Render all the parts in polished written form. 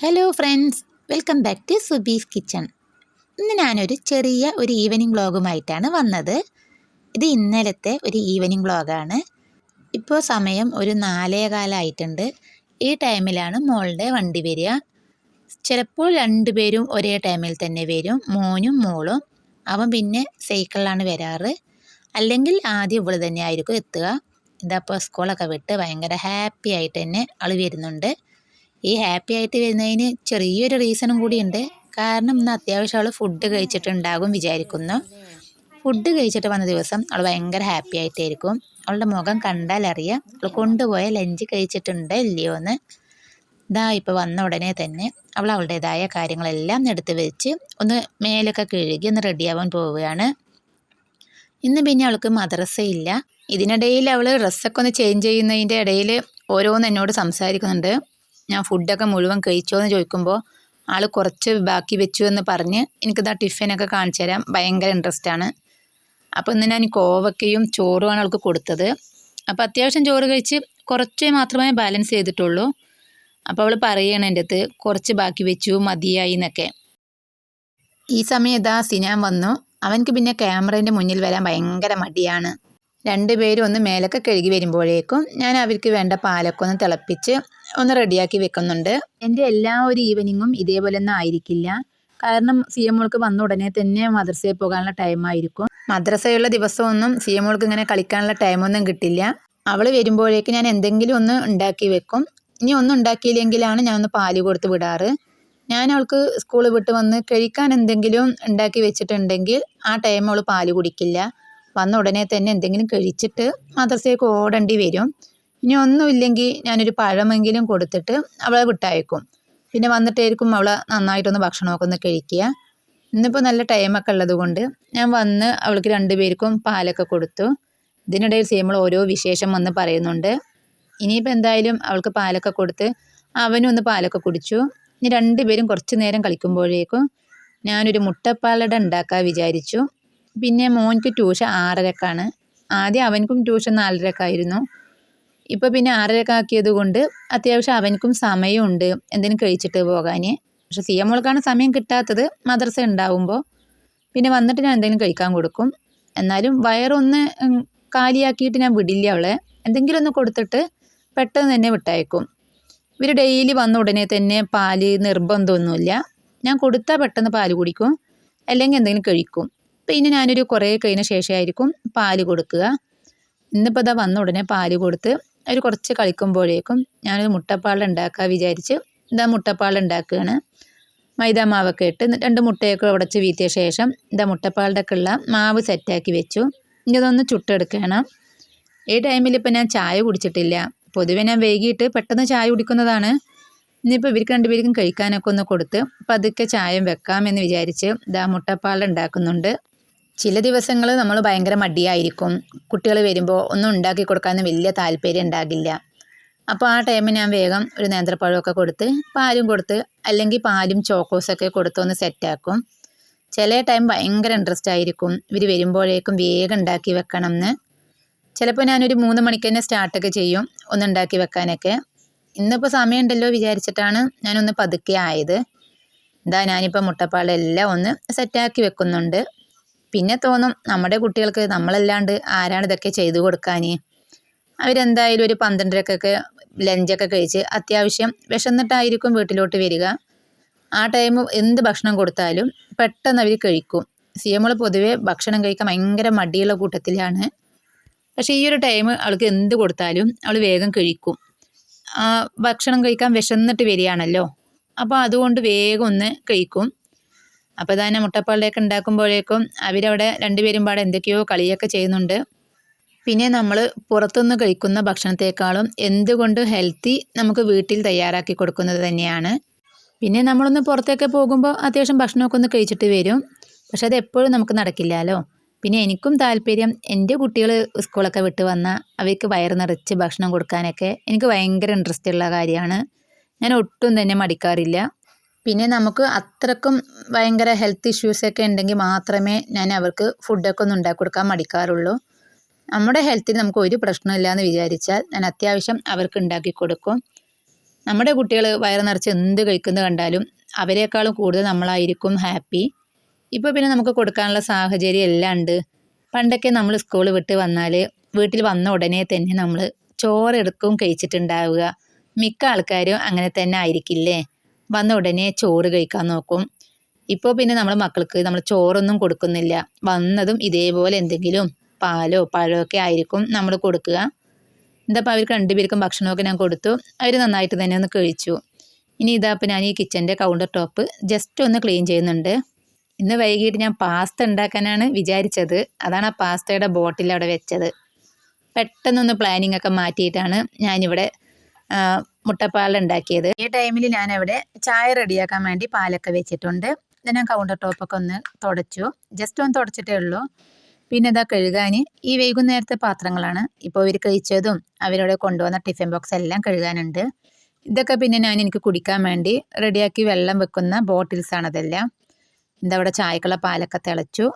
Hello friends, welcome back to Subi's kitchen. ഇന്ന് ഞാനൊരു ചെറിയ ഈവനിങ് വ്ളോഗുമായിട്ടാണ് വന്നത്. ഇത് ഇന്നലത്തെ ഒരു ഈവനിങ് വ്ളോഗാണ്. ഇപ്പോൾ സമയം ഒരു 4:15 ഈ ടൈമിലാണ് മോളുടെ വണ്ടി വരിക. ചിലപ്പോൾ രണ്ടുപേരും ഒരേ ടൈമിൽ തന്നെ വരും, മോനും മോളും. അവൻ പിന്നെ സൈക്കിളിലാണ് വരാറ്, അല്ലെങ്കിൽ ആദ്യം ഇവള് തന്നെ ആയിരിക്കും എത്തുക. ഇതപ്പോൾ സ്കൂളൊക്കെ വിട്ട് ഭയങ്കര ഹാപ്പി ആയിട്ട് തന്നെ അവൾ വരുന്നുണ്ട്. ഈ ഹാപ്പി ആയിട്ട് വരുന്നതിന് ചെറിയൊരു റീസണും കൂടിയുണ്ട്. കാരണം ഇന്ന് അത്യാവശ്യം അവൾ ഫുഡ് കഴിച്ചിട്ടുണ്ടാകും വിചാരിക്കുന്നു. ഫുഡ് കഴിച്ചിട്ട് വന്ന ദിവസം അവൾ ഭയങ്കര ഹാപ്പി ആയിട്ടായിരിക്കും. അവളുടെ മുഖം കണ്ടാൽ അറിയാം അവൾ കൊണ്ടുപോയ ലഞ്ച് കഴിച്ചിട്ടുണ്ടോ ഇല്ലയോ എന്ന്. ഇതാ ഇപ്പോൾ വന്ന ഉടനെ തന്നെ അവൾ അവളുടേതായ കാര്യങ്ങളെല്ലാം എടുത്ത് വെച്ച് ഒന്ന് മേലൊക്കെ കഴുകി ഒന്ന് റെഡിയാവാൻ പോവുകയാണ്. ഇന്ന് പിന്നെ അവൾക്ക് മദ്രസയില്ല. ഇതിനിടയിൽ അവൾ ഡ്രസ്സൊക്കെ ഒന്ന് ചേഞ്ച് ചെയ്യുന്നതിൻ്റെ ഇടയിൽ ഓരോന്ന് എന്നോട് സംസാരിക്കുന്നുണ്ട്. ഞാൻ ഫുഡൊക്കെ മുഴുവൻ കഴിച്ചോ എന്ന് ചോദിക്കുമ്പോൾ ആൾ കുറച്ച് ബാക്കി വെച്ചു എന്ന് പറഞ്ഞ് എനിക്കിതാ ടിഫിനൊക്കെ കാണിച്ചു തരാൻ ഭയങ്കര ഇൻട്രസ്റ്റാണ്. അപ്പോൾ ഇന്ന് ഞാൻ കോവക്കയും ചോറുമാണ് അവൾക്ക് കൊടുത്തത്. അപ്പോൾ അത്യാവശ്യം ചോറ് കഴിച്ച് കുറച്ച് മാത്രമേ ബാലൻസ് ചെയ്തിട്ടുള്ളൂ. അപ്പോൾ അവൾ പറയണം എൻ്റെ അടുത്ത് കുറച്ച് ബാക്കി വെച്ചു മതിയായി എന്നൊക്കെ. ഈ സമയം ഇതാ സിനാൻ വന്നു. അവനക്ക് പിന്നെ ക്യാമറേൻ്റെ മുന്നിൽ വരാൻ ഭയങ്കര മടിയാണ്. രണ്ടുപേരും ഒന്ന് മേലൊക്കെ കഴുകി വരുമ്പോഴേക്കും ഞാൻ അവർക്ക് വേണ്ട പാലൊക്കെ ഒന്ന് തിളപ്പിച്ച് ഒന്ന് റെഡിയാക്കി വെക്കുന്നുണ്ട്. എൻ്റെ എല്ലാ ഒരു ഈവനിങ്ങും ഇതേപോലെ ഒന്നും ആയിരിക്കില്ല. കാരണം സിയമോൾക്ക് വന്ന ഉടനെ തന്നെ മദ്രസയിൽ പോകാനുള്ള ടൈമായിരിക്കും. മദ്രസയുള്ള ദിവസമൊന്നും സിയമോൾക്ക് ഇങ്ങനെ കളിക്കാനുള്ള ടൈമൊന്നും കിട്ടില്ല. അവൾ വരുമ്പോഴേക്കും ഞാൻ എന്തെങ്കിലും ഒന്ന് ഉണ്ടാക്കി വെക്കും. ഇനി ഒന്നും ഉണ്ടാക്കിയില്ലെങ്കിലാണ് ഞാൻ ഒന്ന് പാല് കൊടുത്ത് വിടാറ്. ഞാൻ അവൾക്ക് സ്കൂൾ വിട്ട് വന്ന് കഴിക്കാൻ എന്തെങ്കിലും ഉണ്ടാക്കി വെച്ചിട്ടുണ്ടെങ്കിൽ ആ ടൈം അവൾ പാല് കുടിക്കില്ല. വന്ന ഉടനെ തന്നെ എന്തെങ്കിലും കഴിച്ചിട്ട് മദ്രസയ്ക്ക് ഓടേണ്ടി വരും. ഇനി ഒന്നുമില്ലെങ്കിൽ ഞാനൊരു പഴമെങ്കിലും കൊടുത്തിട്ട് അവളെ വിട്ടയക്കും. പിന്നെ വന്നിട്ടായിരിക്കും അവൾ നന്നായിട്ടൊന്ന് ഭക്ഷണമൊക്കെ ഒന്ന് കഴിക്കുക. ഇന്നിപ്പോൾ നല്ല ടൈമൊക്കെ ഉള്ളത് കൊണ്ട് ഞാൻ വന്ന് അവൾക്ക് രണ്ടുപേർക്കും പാലൊക്കെ കൊടുത്തു. ഇതിനിടയിൽ നമ്മൾ ഓരോ വിശേഷം വന്ന് പറയുന്നുണ്ട്. ഇനിയിപ്പോൾ എന്തായാലും അവൾക്ക് പാലൊക്കെ കൊടുത്ത് അവനും ഒന്ന് പാലൊക്കെ കുടിച്ചു. ഇനി രണ്ടുപേരും കുറച്ച് നേരം കളിക്കുമ്പോഴേക്കും ഞാനൊരു മുട്ടപ്പാലട ഉണ്ടാക്കാൻ വിചാരിച്ചു. പിന്നെ മോനിക്ക് ട്യൂഷൻ 6:30-ക്കാണ്. ആദ്യം അവനക്കും ട്യൂഷൻ 4:30-ക്കായിരുന്നു. ഇപ്പോൾ പിന്നെ 6:30-ക്ക് ആക്കിയത് കൊണ്ട് അത്യാവശ്യം അവനക്കും സമയമുണ്ട് എന്തെങ്കിലും കഴിച്ചിട്ട് പോകാൻ. പക്ഷെ സിയമോൾക്കാണ് സമയം കിട്ടാത്തത് മദ്രസ ഉണ്ടാവുമ്പോൾ. പിന്നെ വന്നിട്ട് ഞാൻ എന്തെങ്കിലും കഴിക്കാൻ കൊടുക്കും. എന്നാലും വയറൊന്ന് കാലിയാക്കിയിട്ട് ഞാൻ വിടില്ല അവളെ. എന്തെങ്കിലും ഒന്ന് കൊടുത്തിട്ട് പെട്ടെന്ന് തന്നെ വിട്ടയക്കും. ഇവർ ഡെയിലി വന്ന ഉടനെ തന്നെ പാല് നിർബന്ധമൊന്നുമില്ല. ഞാൻ കൊടുത്താൽ പെട്ടെന്ന് പാല് കുടിക്കും, അല്ലെങ്കിൽ എന്തെങ്കിലും കഴിക്കും. പിന്നെ ഞാനൊരു കുറേ കഴിഞ്ഞ ശേഷമായിരിക്കും പാല് കൊടുക്കുക. ഇന്നിപ്പോൾ ഇതാ വന്ന ഉടനെ പാല് കൊടുത്ത് അവർ കുറച്ച് കളിക്കുമ്പോഴേക്കും ഞാനൊരു മുട്ടപ്പാൽ ഉണ്ടാക്കാൻ വിചാരിച്ച് ഇതാ മുട്ടപ്പാൽ ഉണ്ടാക്കുകയാണ്. മൈദാ മാവൊക്കെ ഇട്ട് 2 മുട്ടയൊക്കെ ഉടച്ച് വീത്തിയ ശേഷം ഇതാ മുട്ടപ്പാലിൻ്റെ ഒക്കെ ഉള്ള മാവ് സെറ്റാക്കി വെച്ചു. ഇനി ഇതൊന്ന് ചുട്ടെടുക്കണം. ഈ ടൈമിൽ ഇപ്പോൾ ഞാൻ ചായ കുടിച്ചിട്ടില്ല. പൊതുവെ ഞാൻ വൈകിട്ട് പെട്ടെന്ന് ചായ കുടിക്കുന്നതാണ്. ഇന്നിപ്പോൾ ഇവർക്ക് രണ്ടുപേർക്കും കഴിക്കാനൊക്കെ ഒന്ന് കൊടുത്ത് പതുക്കെ ചായം വെക്കാമെന്ന് വിചാരിച്ച് ഇതാ മുട്ടപ്പാൽ ഉണ്ടാക്കുന്നുണ്ട്. ചില ദിവസങ്ങൾ നമ്മൾ ഭയങ്കര മടിയായിരിക്കും. കുട്ടികൾ വരുമ്പോൾ ഒന്നും ഉണ്ടാക്കി കൊടുക്കാനൊന്നും വലിയ താല്പര്യം ഉണ്ടാകില്ല. അപ്പോൾ ആ ടൈമിൽ ഞാൻ വേഗം ഒരു നേന്ത്രപ്പഴമൊക്കെ കൊടുത്ത് പാലും കൊടുത്ത്, അല്ലെങ്കിൽ പാലും ചോക്കോസൊക്കെ കൊടുത്ത് ഒന്ന് സെറ്റാക്കും. ചില ടൈം ഭയങ്കര ഇൻട്രസ്റ്റ് ആയിരിക്കും ഇവർ വരുമ്പോഴേക്കും വേഗം ഉണ്ടാക്കി വെക്കണം എന്ന്. ചിലപ്പോൾ ഞാനൊരു 3 മണിക്ക് തന്നെ സ്റ്റാർട്ടൊക്കെ ചെയ്യും ഒന്നുണ്ടാക്കി വെക്കാനൊക്കെ. ഇന്നിപ്പോൾ സമയമുണ്ടല്ലോ വിചാരിച്ചിട്ടാണ് ഞാനൊന്ന് പതുക്കെ ആയത്. ഇതാ ഞാനിപ്പോൾ മുട്ടപ്പാലെല്ലാം ഒന്ന് സെറ്റാക്കി വെക്കുന്നുണ്ട്. പിന്നെ തോന്നും നമ്മുടെ കുട്ടികൾക്ക് നമ്മളല്ലാണ്ട് ആരാണ് ഇതൊക്കെ ചെയ്തു കൊടുക്കാൻ. അവരെന്തായാലും ഒരു 12:30-ക്കൊക്കെ ലഞ്ചൊക്കെ കഴിച്ച് അത്യാവശ്യം വിശന്നിട്ടായിരിക്കും വീട്ടിലോട്ട് വരിക. ആ ടൈം എന്ത് ഭക്ഷണം കൊടുത്താലും പെട്ടെന്ന് അവർ കഴിക്കും. സിയമോൾ പൊതുവേ ഭക്ഷണം കഴിക്കാൻ ഭയങ്കര മടിയുള്ള കൂട്ടത്തിലാണ്. പക്ഷേ ഈ ഒരു ടൈം അവൾക്ക് എന്ത് കൊടുത്താലും അവൾ വേഗം കഴിക്കും. ഭക്ഷണം കഴിക്കാൻ വിശന്നിട്ട് വരികയാണല്ലോ, അപ്പോൾ അതുകൊണ്ട് വേഗം ഒന്ന് കഴിക്കും. അപ്പോൾ തന്നെ മുട്ടപ്പാലിലേക്ക് ഉണ്ടാക്കുമ്പോഴേക്കും അവരവിടെ രണ്ടുപേരും പാടെ എന്തൊക്കെയോ കളിയൊക്കെ ചെയ്യുന്നുണ്ട്. പിന്നെ നമ്മൾ പുറത്തുനിന്ന് കഴിക്കുന്ന ഭക്ഷണത്തെക്കാളും എന്തുകൊണ്ട് ഹെൽത്തി നമുക്ക് വീട്ടിൽ തയ്യാറാക്കി കൊടുക്കുന്നത് തന്നെയാണ്. പിന്നെ നമ്മളൊന്ന് പുറത്തേക്ക് പോകുമ്പോൾ അത്യാവശ്യം ഭക്ഷണമൊക്കെ ഒന്ന് കഴിച്ചിട്ട് വരും. പക്ഷെ അത് എപ്പോഴും നമുക്ക് നടക്കില്ലല്ലോ. പിന്നെ എനിക്കും താല്പര്യം എൻ്റെ കുട്ടികൾ സ്കൂളൊക്കെ വിട്ട് വന്നാൽ അവർക്ക് വയറ് നിറച്ച് ഭക്ഷണം കൊടുക്കാനൊക്കെ എനിക്ക് ഭയങ്കര ഇൻട്രസ്റ്റ് ഉള്ള കാര്യമാണ്. ഞാൻ ഒട്ടും തന്നെ മടിക്കാറില്ല. പിന്നെ നമുക്ക് അത്രക്കും ഭയങ്കര ഹെൽത്ത് ഇഷ്യൂസൊക്കെ ഉണ്ടെങ്കിൽ മാത്രമേ ഞാൻ അവർക്ക് ഫുഡൊക്കെ ഒന്ന് ഉണ്ടാക്കി കൊടുക്കാൻ മടിക്കാറുള്ളൂ. നമ്മുടെ ഹെൽത്തിന് നമുക്ക് ഒരു പ്രശ്നമില്ല എന്ന് വിചാരിച്ചാൽ ഞാൻ അത്യാവശ്യം അവർക്ക് ഉണ്ടാക്കി കൊടുക്കും. നമ്മുടെ കുട്ടികൾ വയറ് നിറച്ച് എന്ത് കഴിക്കുന്നത് കണ്ടാലും അവരെക്കാളും കൂടുതൽ നമ്മളായിരിക്കും ഹാപ്പി. ഇപ്പോൾ പിന്നെ നമുക്ക് കൊടുക്കാനുള്ള സാഹചര്യം എല്ലാം ഉണ്ട്. പണ്ടൊക്കെ നമ്മൾ സ്കൂൾ വിട്ട് വന്നാൽ വീട്ടിൽ വന്ന ഉടനെ തന്നെ നമ്മൾ ചോറെടുക്കും കഴിച്ചിട്ടുണ്ടാവുക. മിക്ക ആൾക്കാരും അങ്ങനെ തന്നെ ആയിരിക്കില്ലേ, വന്ന ഉടനെ ചോറ് കഴിക്കാൻ നോക്കും. ഇപ്പോൾ പിന്നെ നമ്മൾ മക്കൾക്ക് നമ്മൾ ചോറൊന്നും കൊടുക്കുന്നില്ല. വന്നതും ഇതേപോലെ എന്തെങ്കിലും പാലോ പഴമോ ഒക്കെ ആയിരിക്കും നമ്മൾ കൊടുക്കുക. ഇതപ്പോൾ അവർക്ക് രണ്ടുപേർക്കും ഭക്ഷണമൊക്കെ ഞാൻ കൊടുത്തു. അവർ നന്നായിട്ട് തന്നെ ഒന്ന് കഴിച്ചു. ഇനി ഇതാപ്പോൾ ഞാൻ ഈ കിച്ചൻ്റെ കൗണ്ടർ ടോപ്പ് ജസ്റ്റ് ഒന്ന് ക്ലീൻ ചെയ്യുന്നുണ്ട്. ഇന്ന് വൈകിട്ട് ഞാൻ പാസ്ത ഉണ്ടാക്കാനാണ് വിചാരിച്ചത്. അതാണ് ആ പാസ്തയുടെ ബോട്ടിൽ അവിടെ വെച്ചത്. പെട്ടെന്നൊന്ന് പ്ലാനിങ് ഒക്കെ മാറ്റിയിട്ടാണ് ഞാനിവിടെ മുട്ടപ്പാലുണ്ടാക്കിയത്. ഈ ടൈമിൽ ഞാനവിടെ ചായ റെഡിയാക്കാൻ വേണ്ടി പാലൊക്കെ വെച്ചിട്ടുണ്ട്. ഇത് ഞാൻ കൗണ്ടർ ടോപ്പൊക്കെ ഒന്ന് തുടച്ചു. ജസ്റ്റ് ഒന്ന് തുടച്ചിട്ടേ ഉള്ളൂ. പിന്നെ ഇതാ കഴുകാൻ ഈ വൈകുന്നേരത്തെ പാത്രങ്ങളാണ്. ഇപ്പോൾ ഇവർ കഴിച്ചതും അവരോട് കൊണ്ടുവന്ന ടിഫിൻ ബോക്സ് എല്ലാം കഴുകാനുണ്ട്. ഇതൊക്കെ പിന്നെ എനിക്ക് കുടിക്കാൻ വേണ്ടി റെഡിയാക്കി വെള്ളം വെക്കുന്ന ബോട്ടിൽസാണ് അതെല്ലാം. അവിടെ ചായക്കുള്ള പാലൊക്കെ തിളച്ചു.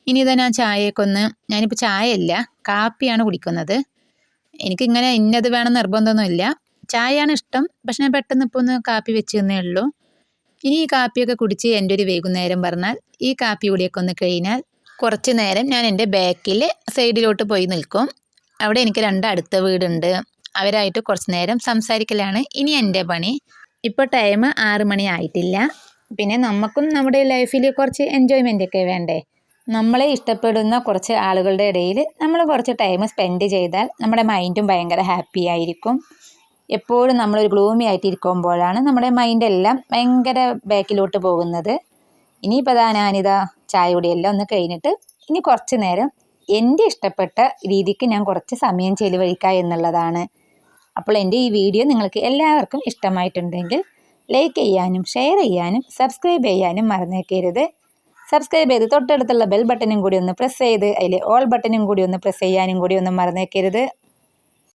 ഇനി ഇതാ ഞാൻ ഞാനിപ്പോൾ ചായയല്ല കാപ്പിയാണ് കുടിക്കുന്നത്. എനിക്കിങ്ങനെ ഇന്നത് വേണം നിർബന്ധമൊന്നുമില്ല. ചായയാണ് ഇഷ്ടം. പക്ഷെ ഞാൻ പെട്ടെന്ന് ഇപ്പോൾ ഒന്ന് കാപ്പി വെച്ച് തന്നേ ഉള്ളൂ. ഇനി ഈ കാപ്പിയൊക്കെ കുടിച്ച് എൻ്റെ ഒരു വൈകുന്നേരം പറഞ്ഞാൽ ഈ കാപ്പി കൂടിയൊക്കെ ഒന്ന് കഴിഞ്ഞാൽ കുറച്ച് നേരം ഞാൻ എൻ്റെ ബാക്കിൽ സൈഡിലോട്ട് പോയി നിൽക്കും. അവിടെ എനിക്ക് 2 അടുത്ത വീടുണ്ട്. അവരായിട്ട് കുറച്ച് നേരം സംസാരിക്കലാണ് ഇനി എൻ്റെ പണി. ഇപ്പോൾ ടൈം 6 മണി ആയിട്ടില്ല. പിന്നെ നമുക്കും നമ്മുടെ ലൈഫിൽ കുറച്ച് എൻജോയ്മെൻ്റ് ഒക്കെ വേണ്ടേ. നമ്മളെ ഇഷ്ടപ്പെടുന്ന കുറച്ച് ആളുകളുടെ ഇടയിൽ നമ്മൾ കുറച്ച് ടൈം സ്പെൻഡ് ചെയ്താൽ നമ്മുടെ മൈൻഡും ഭയങ്കര ഹാപ്പി ആയിരിക്കും. എപ്പോഴും നമ്മളൊരു ഗ്ലൂമി ആയിട്ടിരിക്കുമ്പോഴാണ് നമ്മുടെ മൈൻഡെല്ലാം ഭയങ്കര ബാക്കിലോട്ട് പോകുന്നത്. ഇനിയിപ്പോൾ ഞാനിതാ ചായ കുടിയെല്ലാം ഒന്ന് കഴിഞ്ഞിട്ട് ഇനി കുറച്ച് നേരം എൻ്റെ ഇഷ്ടപ്പെട്ട രീതിക്ക് ഞാൻ കുറച്ച് സമയം ചെലവഴിക്കുക എന്നുള്ളതാണ്. അപ്പോൾ എൻ്റെ ഈ വീഡിയോ നിങ്ങൾക്ക് എല്ലാവർക്കും ഇഷ്ടമായിട്ടുണ്ടെങ്കിൽ ലൈക്ക് ചെയ്യാനും ഷെയർ ചെയ്യാനും സബ്സ്ക്രൈബ് ചെയ്യാനും മറന്നേക്കരുത്. സബ്സ്ക്രൈബ് ചെയ്ത് തൊട്ടടുത്തുള്ള ബെൽ ബട്ടനും കൂടി ഒന്ന് പ്രസ് ചെയ്ത് അതിൽ ഓൾ ബട്ടനും കൂടി ഒന്ന് പ്രസ് ചെയ്യാനും കൂടി ഒന്നും മറന്നേക്കരുത്.